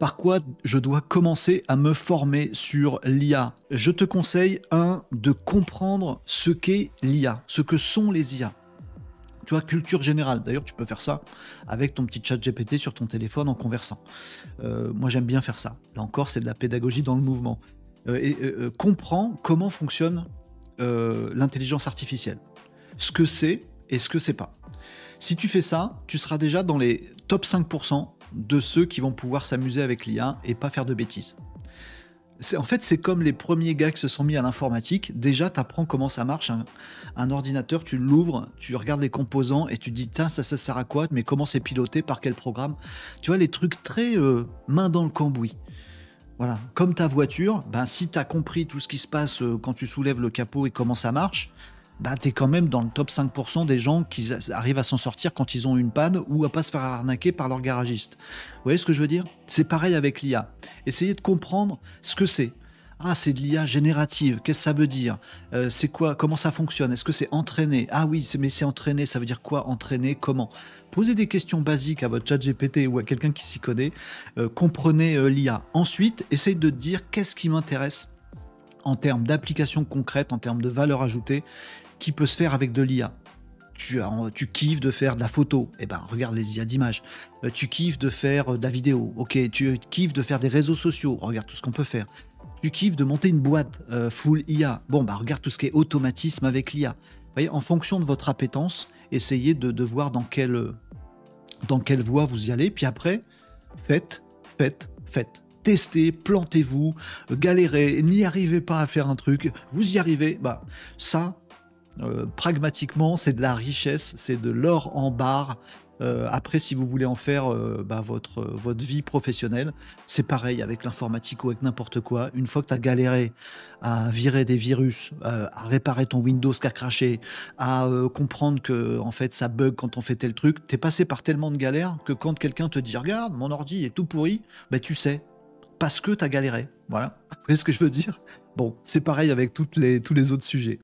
Par quoi je dois commencer à me former sur l'IA? Je te conseille, de comprendre ce qu'est l'IA, ce que sont les IA. Tu vois, culture générale. D'ailleurs, tu peux faire ça avec ton petit chat GPT sur ton téléphone en conversant. Moi, j'aime bien faire ça. Là encore, c'est de la pédagogie dans le mouvement. Comprends comment fonctionne l'intelligence artificielle. Ce que c'est et ce que c'est pas. Si tu fais ça, tu seras déjà dans les top 5% de ceux qui vont pouvoir s'amuser avec l'IA et pas faire de bêtises. En fait, c'est comme les premiers gars qui se sont mis à l'informatique. Déjà, tu apprends comment ça marche. Un ordinateur, tu l'ouvres, tu regardes les composants et tu te dis, tiens, ça sert à quoi? Mais comment c'est piloté? Par quel programme? Tu vois, les trucs très main dans le cambouis. Voilà, comme ta voiture, ben, si tu as compris tout ce qui se passe quand tu soulèves le capot et comment ça marche, ben, tu es quand même dans le top 5% des gens qui arrivent à s'en sortir quand ils ont une panne ou à pas se faire arnaquer par leur garagiste. Vous voyez ce que je veux dire? C'est pareil avec l'IA. Essayez de comprendre ce que c'est. Ah, c'est de l'IA générative. Qu'est-ce que ça veut dire? C'est quoi? Comment ça fonctionne? Est-ce que c'est entraîné? Ah oui, mais c'est entraîné. Ça veut dire quoi entraîné? Comment? Posez des questions basiques à votre chat GPT ou à quelqu'un qui s'y connaît. Comprenez l'IA. Ensuite, essayez de dire qu'est-ce qui m'intéresse en termes d'application concrète, en termes de valeur ajoutée, qui peut se faire avec de l'IA. Tu kiffes de faire de la photo, eh ben regarde les IA d'images. Tu kiffes de faire de la vidéo, ok. Tu kiffes de faire des réseaux sociaux, regarde tout ce qu'on peut faire. Tu kiffes de monter une boîte full IA, bon bah regarde tout ce qui est automatisme avec l'IA. Vous voyez, en fonction de votre appétence, essayez de voir dans quelle voie vous y allez, puis après, faites. Testez, plantez-vous, galérez, n'y arrivez pas à faire un truc, vous y arrivez, bah ça, pragmatiquement, c'est de la richesse, c'est de l'or en barre. Après, si vous voulez en faire votre vie professionnelle, c'est pareil avec l'informatique ou avec n'importe quoi. Une fois que tu as galéré à virer des virus, à réparer ton Windows qui a craché, à comprendre que en fait ça bug quand on fait tel truc, t'es passé par tellement de galères que quand quelqu'un te dit regarde, mon ordi est tout pourri, bah tu sais, parce que tu as galéré. Voilà. Vous voyez ce que je veux dire? Bon, c'est pareil avec tous les autres sujets.